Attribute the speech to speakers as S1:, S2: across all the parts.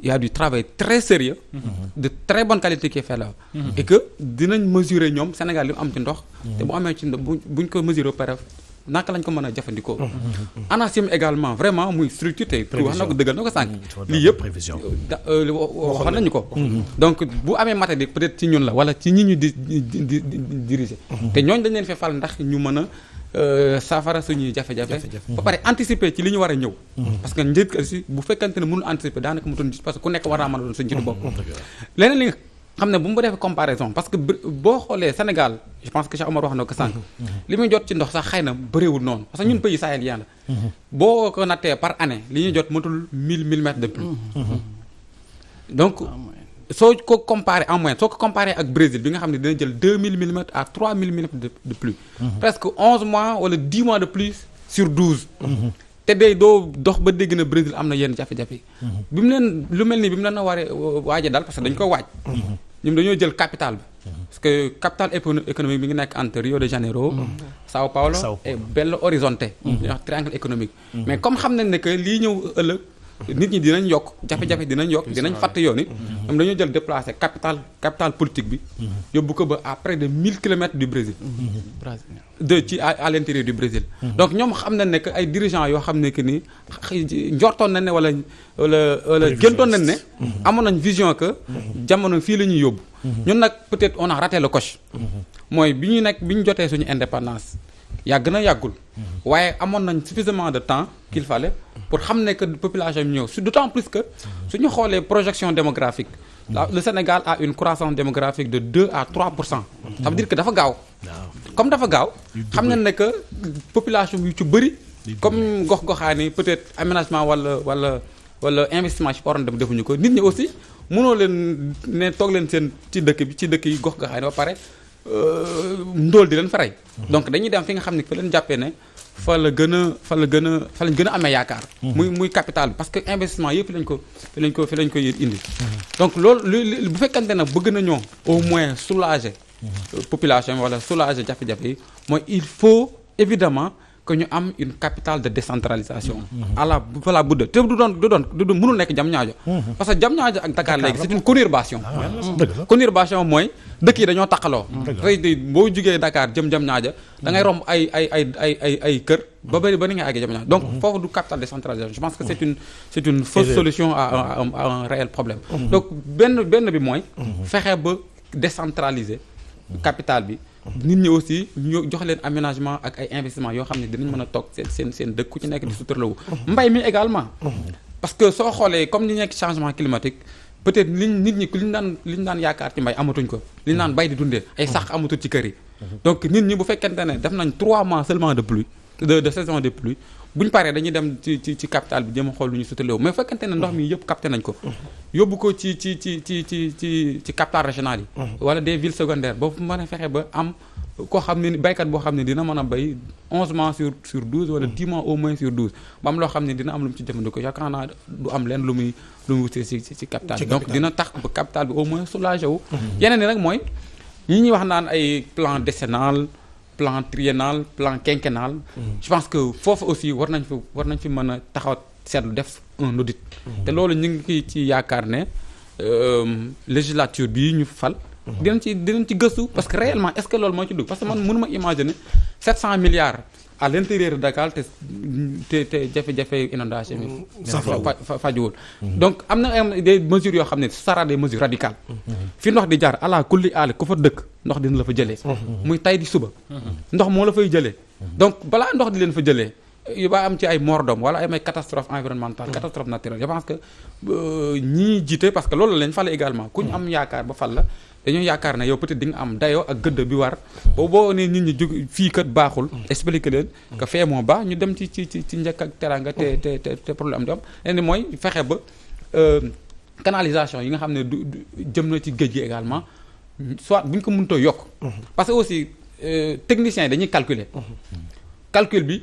S1: il y a du travail très sérieux de très bonne qualité qui est fait là et que dinañ mesurer ñoom Sénégal li mu am ci ndox te bu amee ci ndox buñ ko mesurer pare naka lañ ko mën a jëfandikoo ANACIM également vraiment muy structure te wax na ko dëggal na ko sànq lii yëpp waxoon nañu ko donc bu amee matériel peut-être ci ñun la wala ci ñi ñu di diriger te ñooñ dañ leen fee fal ndax ñu mën a saafara suñuy jafe-jafe ba pare anticiper ci li ñu war a ñëw parce que njëkk aussi bu fekkante ne mënul anticiper daanaka mu doon parce que ku nekk war naa mën a doon sa njiitu bopp leneen li nga xam ne bu mu defee comparaison parce que boo xoolee Sénégal je pense que Cheikh Omar wax na ko sànq li muy jot ci ndox sax xëy na bëriwul noonu parce que ñun pays sahélien la boo ko nattee par année li ñuy jot matul 1000 millimètres de pluie donc soo ko comparé en moyenne soo ko comparé ak Brésil bi nga xam ne dina jël 2000 millimètres à 3000 millimètres de pluie presque 11 mois wala 10 mois de pluie sur 12 te day doo dox ba dégg na Brésil am na yenn jafe-jafe bi mu leen lu mel nii bi mu leen a waree waaje daal parce que dañu ko waaj ñoom dañoo jël capital bi parce que capital économique bi ngi nekk entre Rio de Janeiro Sao Paulo et Belo Horizonte ñuy wax triangle économique mais comme xam nañ ne que lii ñëw ëllëg nit ñi dinañ yokk jafe-jafe dinañ yokk dinañ fàtt yoon it ñoom dañoo jël déplacé capital politique bi yóbbu ko ba à près de 1000 kilomètres du Brésil à l'intérieur du Brésil donc ñoom xam nañ ne que ay dirigeants yoo xam ne que ni njortoon nañ ne wala gëntoon nañ ne amoon nañ vision que jamono fii la ñuy yóbbu ñun nag peut-être on a raté le coche mooy bi ñu jotee suñu indépendance yàgg na yàggul waaye amoon nañ suffisamment de temps qu'il fallait pour xam ne que population bi ñëw d'autant plus que suñu xoolee projection démographique le Sénégal a une croissance démographique de 2 à 3%. Ça veut dire que dafa gaaw comme dafa gaaw xam nañ ne que population yu ci bëri comme gox-goxaani peut-être aménagement wala investissement ci waroon dem defuñu ko nit ñi aussi mënoo leen ne toog leen seen ci dëkk yi gox-goxaani ba pare ndóol di leen faray donc dañuy dem fi nga xam ne fa leen jàppee ne fa lañ gën a amee yaakaar muy capital bi parce que investissement yëpp fi lañ ko indi donc loolu bu fekkante ne bëgg nañoo au moins soulager population bi wala soulager jafe-jafe yi mooy il faut évidemment que ñu am une capitale de décentralisation voilà budda te du doon mënul nekk Diamniadio parce que Diamniadio ak Dakar léegi c'est une conurbation conurbation mooy dëkk yi dañoo taqaloo tey boo jugee Dakar jëm Diamniadio da ngay romb ay kër ba ni ngay àggee Diamniadio donc foofu du capitale décentralisation je pense que c'est une fausse solution à un réel problème donc benn bi mooy fexe ba décentraliser capitale bi nit ñi aussi ñu jox leen aménagement ak ay investissement yoo xam ne dinañ mën a toog seen dëkk ku ci nekk di suturlawu mbay mi également parce que soo xoolee comme ni nekk changement climatique peut-être nit ñi li ñu daan yaakaar ci mbay amatuñ ko li ñu naan bay di dundee ay sax amatul ci kër yi donc nit ñi bu fekkente ne def nañ 3 mois seulement de pluie de saison de pluie bu ñu paree dañuy dem ci capital bi jéem a xool lu ñu suturlawu mais fekkente ne ndox mi yëpp capté nañ ko yóbbu ko ci capital régional yi wala des villes secondaires boobu mën a fexe ba am koo xam ne baykat boo xam ne dina mën a bay 11 mois sur 12 wala 10 mois au moins sur 12 ba am loo xam ne dina am lu mu ci jëfandikoo yaakaar naa du am leen lu muy wutee ci capital bi donc dina tax ba capital bi au moins soulagé wu yeneen ni nag mooy ñi ñuy wax naan ay plan décennal plan triennal plan quinquennal je pense que foofu aussi war nañ fi mën a taxaw seetlu def un audit te loolu ñu ngi ci yaakaar ne législature bii ñu fal dinañ ci gëstu parce que réellement est-ce que loolu moo ci dugg parce que man mënuma imaginer 700 milliards à l'intérieur de Dakar te jafe-jafe inondation bi fajuwul donc am na des mesures yoo xam ne ce sera des mesures radicales fi ndox di jaar ala kulli aale ku fa dëkk ndox dina la fa jëlee muy tay di suba ndox moo la fay jëlee donc balaa ndox di leen fa jëlee yu ba am ci ay mort d'homme wala ay catastrophe environnementale catastrophe naturelle je pense que ñii jiite parce que loolu lañ fale également ku ñu am yaakaar ba fal la dañoo yaakaar ne yow peut-être di nga am dayoo ak gëdd bi war boo ne nit ñi jóg fii kat baaxul expliquer leen que fee moo baax ñu dem ci njëkk ak teranga te problème di am leen mooy fexe ba canalisation yi nga xam ne du jëm na ci géej gi également soit bu ñu ko mënutoo yokk parce que aussi techniciens yi dañuy calcul bi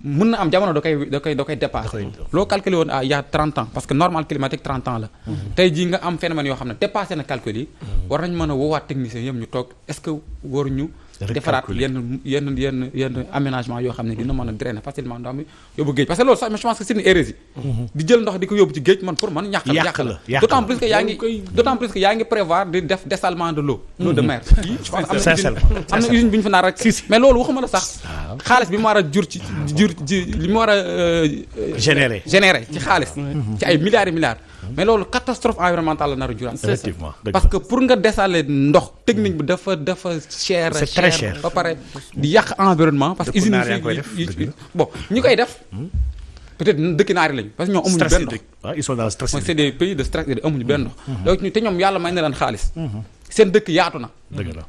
S1: mën na am jamono da koy dépassé loo calculé woon il y a 30 ans parce que normal climatique 30 ans la tey jii nga am phénomène yoo xam ne dépassé na calcul yi war nañ mën a woowaat techniciens yëpp ñu toog est-ce que waruñu defaraat yenn aménagement yoo xam ne dina mën a drainer facilement ndox mi yóbbu géej parce que loolu sax je pense que c'est une hérésie di jël ndox di ko yóbbu ci géej man pour man yàq la d'autant plus que yaa ngi prévoir di def dessalement de l'eau de mer je pense am na usine bi ñu fa naar rek mais loolu waxuma la sax xaalis bi mu war a li mu war a générer ci xaalis ci ay milliards et milliards mais loolu catastrophe environnementale la nar a juraat parce que pour nga dessaler ndox technique bi dafa cher ba pare di yàq environnement parce que usine yi bon ñi koy def peut-être dëkki naari lañu parce que ñoom amuñu benn ndox
S2: ils sont dans le stress.
S1: mooy c'est des pays de stress amuñu benn ndox donc te ñoom yàlla may na leen xaalis seen dëkk yaatu na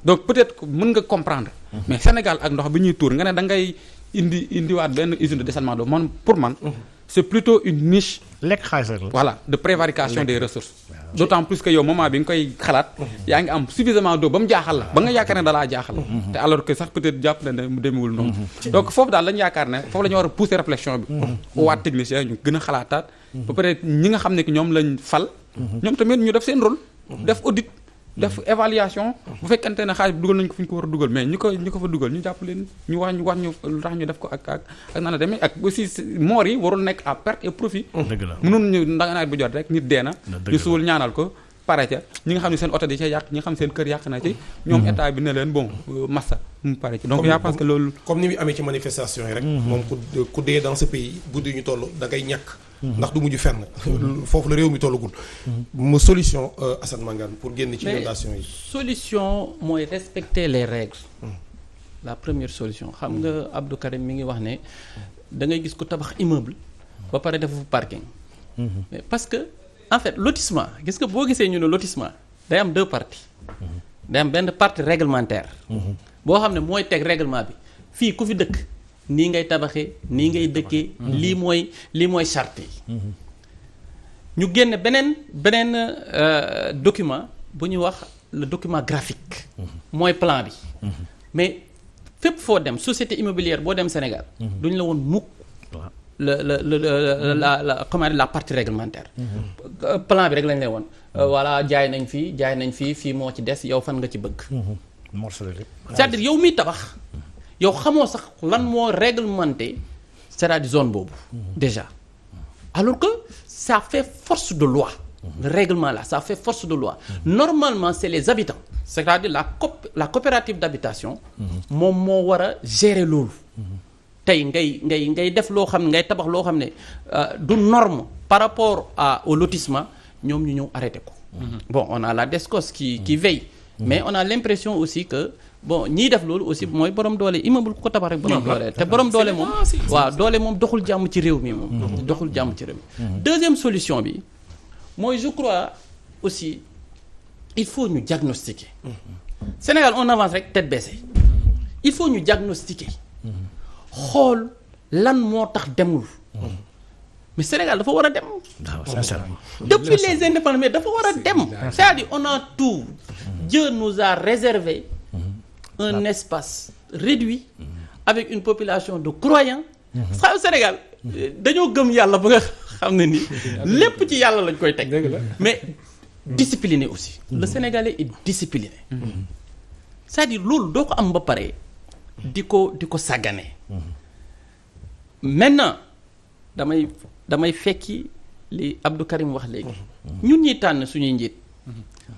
S1: donc peut-être mën nga comprendre mais Sénégal ak ndox bi ñuy tuur nga ne da ngay indiwaat benn usine de dessalement d'eau man pour man c'est plutôt une niche voilà de prévarication des ressources d'autant plus que yow moment bi nga koy xalaat yaa ngi am suffisamment d'eau ba mu jaaxal la ba nga yaakaar ne dalaa jaaxal te alors que sax peut-être jàpp na ne mu demewul noonu donc foofu daal lañu yaakaar ne foofu la ñu war a pousser réflexion bi waat technicien ñu gën a xalaataat ba peut-être ñi nga xam ne que ñoom lañ fal ñoom tamit ñu def seen rôle def audit def évaluation bu fekkante ne xaalis bi dugal nañ ko fu ñu ko war a dugal mais ñi ko fa dugal ñu jàpp leen ñu wax ñu lu tax ñu def ko ak nan la demee ak aussi moor yi warul nekk à perte et profit mënoon ñu ndanganaay bu jot rek nit dee na ñu suul ñaanal ko pare ca ñi nga xam ne seen oto di ca yàq ñi nga xam ne seen kër yàq na ci ñoom état bi ne leen bon massa mu pare ci donc yaa pense que loolu
S3: comme ni muy amee ci manifestation yi rek moom ku dee dans ce pays guddi ñu toll da ngay ñàkk ndax du mujj fenn foofu la réew mi tollagul mu solution Assane Mangane pour génn ci inondation yi
S4: solution mooy respecter les règles la première solution xam nga Abdou Karim mi ngi wax ne da ngay gis ko tabax immeuble ba pare def fu parking mais parce que en fait lotissement gis nga boo gisee ñu ne lotissement day am deux parties day am benn partie réglementaire boo xam ne mooy teg règlement bi fii ku fi dëkk nii ngay tabaxee nii ngay dëkkee lii mooy charte yi ñu génne beneen document bu ñuy wax le document graphique mooy plan bi mais fépp foo dem société immobilière boo dem Sénégal duñu la woon mukk la partie réglementaire plan bi rek lañ lay woon voilà jaay nañ fii moo ci des yow fan nga ci bëgg c'est-à-dire yow miy tabax yow xamoo sax lan moo réglementé c'est-à-dire zone boobu déjà alors que ça fait force de loi le règlement là ça fait force de loi normalement c'est les habitants c'est-à-dire la coopérative d'habitation moom moo war a gérer loolu tey ngay def loo xam ne ngay tabax loo xam ne du norme par rapport au lotissement ñoom ñu ñëw arrêté ko bon on a la DSCOS qui veille mais on a l'impression aussi que bon ñiy def loolu aussi mooy borom doole immeuble ku ko tabax rek borom doole te borom doole moom waaw doole moom doxul jàmm ci réew mi moom doxul jàmm ci réew mi deuxième solution bi mooy je crois aussi il faut ñu diagnostiquer Sénégal on avance rek tête baissée il faut ñu diagnostiquer xool lan moo tax demul mais Sénégal dafa war a dem depuis les indépendances mais dafa war a dem c'est-à-dire on a tout Dieu nous a réservé un espace réduit avec une population de croyants au Sénégal dañoo gëm yàlla ba nga xam ne ni lépp ci yàlla lañ koy teg mais discipliné aussi le Sénégalais est discipliné c'est-à-dire loolu doo ko am ba pare di ko sàggane maintenant damay fekki li Abdou Karim wax léegi ñun ñuy tànn suñuy njiit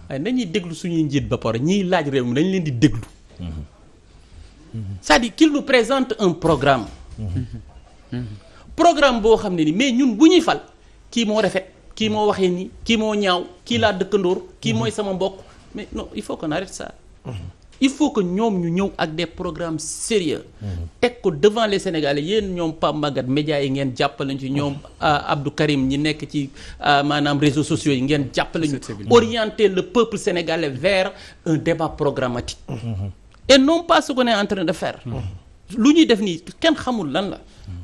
S4: waaye nañuy déglu suñuy njiit ba pare ñiy laaj réew mi dañ leen di déglu c'est-à-dire qu'il nous présente un programme boo xam ne ni mais ñun bu ñuy fal kii moo rafet kii moo waxee nii kii moo ñaaw kii laa dëkkandoor kii mooy sama mbokk mais non il faut qu'on arrête ça il faut que ñoom ñu ñëw ak des programmes sérieux teg ko devant les Sénégalais yéen ñoom Pape Maguette médias yi ngeen jàppale ci ñoom Abdou Karim ñi nekk ci maanaam réseaux sociaux yi ngeen jàppale ñu orienter le peuple sénégalais vers un débat programmatique et non pas ce qu'on est en train de faire lu ñuy def nii kenn xamul lan la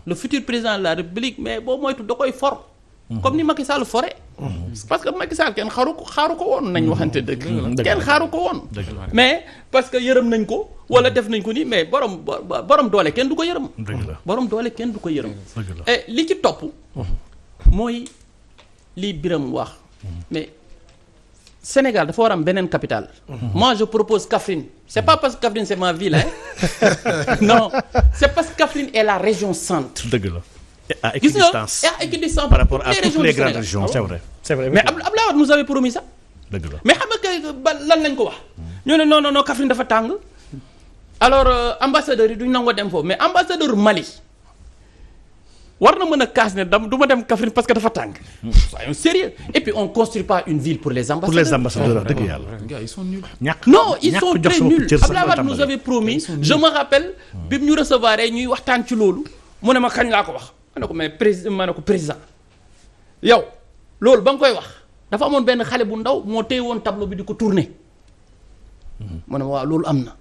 S4: le futur président de la République mais boo moytu da koy for comme ni Macky Sall foré parce que Macky Sall kenn xaaru ko woon nañ waxante dëgg kenn xaaru ko woon mais parce que yërëm nañ ko wala def nañ ko nii mais borom doole kenn du ko yërëm borom doole kenn du ko yërëm et li ci topp mooy li Biram wax mais Sénégal dafa war am beneen capitale. Moi je propose Kaffrine. C'est pas parce que Kaffrine c'est ma ville hein. Non, c'est parce que Kaffrine est la région centre.
S2: dëgg la. À équidistance.
S4: À équidistance
S2: par rapport à toutes les
S4: du
S2: grandes
S4: Sénégal.
S2: régions, c'est vrai. C'est vrai.
S4: Mais Abdoulaye Wade nous avait promis ça.
S2: dëgg la.
S4: Mais xam nga ba lan lañ ko wax. ñu ne non Kaffrine dafa tàng. Alors ambassadeurs yi duñ nangoo dem foofu mais ambassadeur Mali war na mën a kaas ne du ma dem Kaffrine parce que dafa tàng. Soyons sérieux. Et puis on construit pas une ville pour les ambassadeurs.
S2: Pour les ambassadeurs dëgg yàlla.
S1: gars ils sont nuls.
S4: Non, ils sont très nuls.
S2: cër sax
S4: Abdoulaye Wade nous avait promis, je me rappelle bi ñu recevoir ñuy waxtaan ci loolu mu ne ma kañ laa ko wax ma ne ko mais président yow loolu ba nga koy wax dafa amoon benn xale bu ndaw moo téye woon tableau bi di ko tourner mu ne ma waaw loolu am na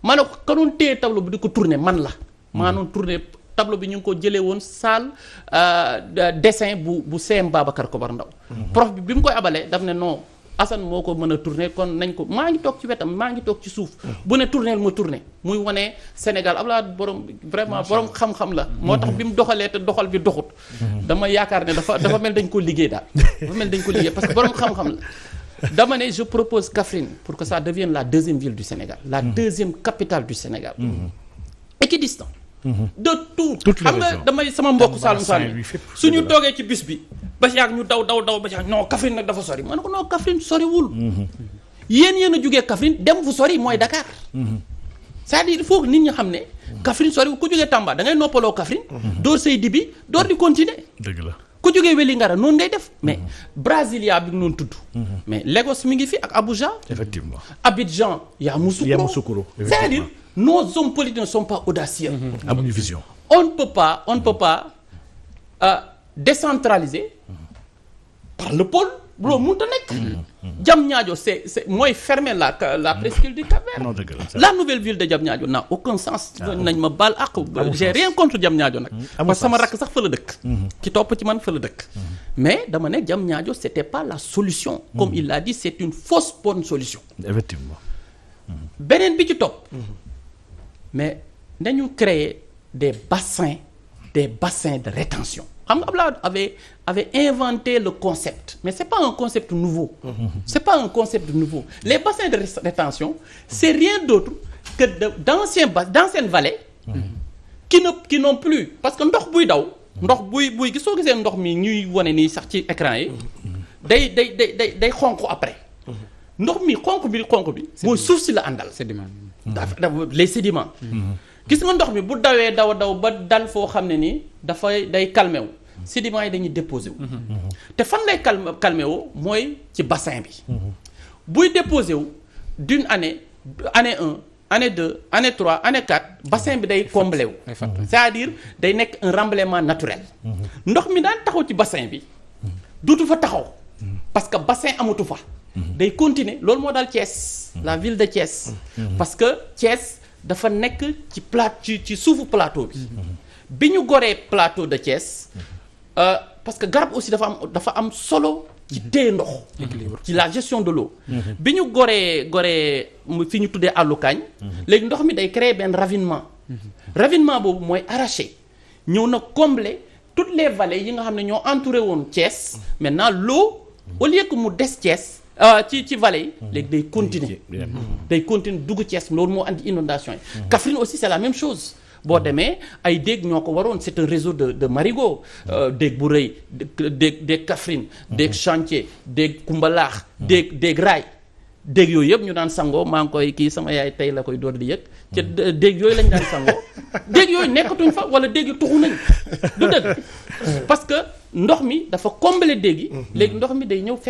S4: ma ne ko ka doon téye tableau bi di ko tourner man la maa doon tourner tableau bi ñu ngi ko jëlee woon salle dessin bu CM Babacar Kobar Ndaw prof bi mu koy abalee daf ne non Assane moo ko mën a tourner kon nañ ko maa ngi toog ci wetam maa ngi toog ci suuf bu ne tourner ma tourner muy wane Sénégal Abdoulaye borom vraiment borom xam-xam la moo tax bi mu doxalee te doxal bi doxut dama yaakaar ne dafa mel dañ ko liggéey daal dafa mel dañ ko liggéey parce que borom xam-xam la dama ne je propose Kaffrine pour que ça devienne la deuxième ville du Sénégal la deuxième capitale du Sénégal équidistant de tout xam nga damay sama mbokk Saloum Saloum suñu toogee ci bus bi ba si yàgg ñu daw ba si yàgg non Kaffrine nag dafa sori ma ne ko non Kaffrine soriwul yéen a jógee Kaffrine dem fu sori mooy Dakar c'est-à-dire il faut que nit ñi xam ne Kaffrine soriwul ku jógee Tamba da ngay noppaloo Kaffrine door say dibi door di continuer
S2: dëgg la.
S4: ku jógee Vélingara noonu ngay def mais Brasilia bi noonu tudd mais Lagos mi ngi fi ak Abuja
S2: effectivement.
S4: Abidjan Yamoussoukro c'est-à-dire nos hommes politiques ne sont pas audacieux
S2: amuñu vision.
S4: on ne peut pas décentraliser par le pôle loolu mënut a nekk. Diamniadio c'est mooy fermer la presqu'île du Cap-Vert.
S2: non dëgg la.
S4: La nouvelle ville de Diamniadio n'a aucun sens. nañ ma baal ak j'ai rien contre Diamniadio nag. parce que sama rakk sax fa la dëkk. ki topp ci man fa la dëkk. mais dama ne Diamniadio c'était pas la solution. comme il l'a dit c'est une fausse bonne solution.
S2: effectivement.
S4: beneen bi ci topp. mais nañu créer des bassins de rétention xam nga Abdoulaye avait inventé le concept mais c'est pas un concept nouveau c'est pas un concept nouveau les bassins de rétention c'est rien d'autre que d'anciennes vallées qui n'ont plus parce que ndox buy daw ndox buy soo gisee ndox mi ñuy wane nii sax ci écran yi day xonq après ndox mi xonq bi mooy suuf si la àndal les sédiments gis nga ndox mi bu dawee daw ba dal foo xam ne nii day calmé wu sédiments yi dañuy déposé wu te fan lay calmé wu mooy ci bassin bi buy déposé wu d'une année 1 année 2 année 3 année 4 bassin bi day comblé wu c'est-à-dire day nekk un remblaiement naturel ndox mi daan taxaw ci bassin bi duutu fa taxaw parce que bassin amatu fa day continuer loolu moo daal Thiès la ville de Thiès parce que Thiès dafa nekk ci suufu plateau bi ñu goree plateau de Thiès parce que garab aussi dafa am solo ci téye ndox ci la gestion de l'eau bi ñu goree fi ñu tuddee àllukaañ léegi ndox mi day créer benn ravinement boobu mooy arraché ñëw na combler toutes les vallées yi nga xam ne ñoo entouré woon Thiès maintenant l'eau au lieu que mu des Thiès ci vallée yi léegi day continuer dugg Thiès loolu moo andi inondation yi Kaffrine aussi c'est la même chose boo demee ay déeg ñoo ko waroon c'est un réseau de marigots déeg bu rëy déeg Kaffrine déeg chantier déeg Kumbalaax déeg raay déeg yooyu yëpp ñu daan sangoo maa ngi koy kii sama yaay tey la koy door di yëg ca déeg yooyu lañ daan sangoo déeg yooyu nekkatuñ fa wala déeg yi tuxu nañ du dëgg parce que ndox mi dafa combler déeg yi léegi ndox mi day ñëw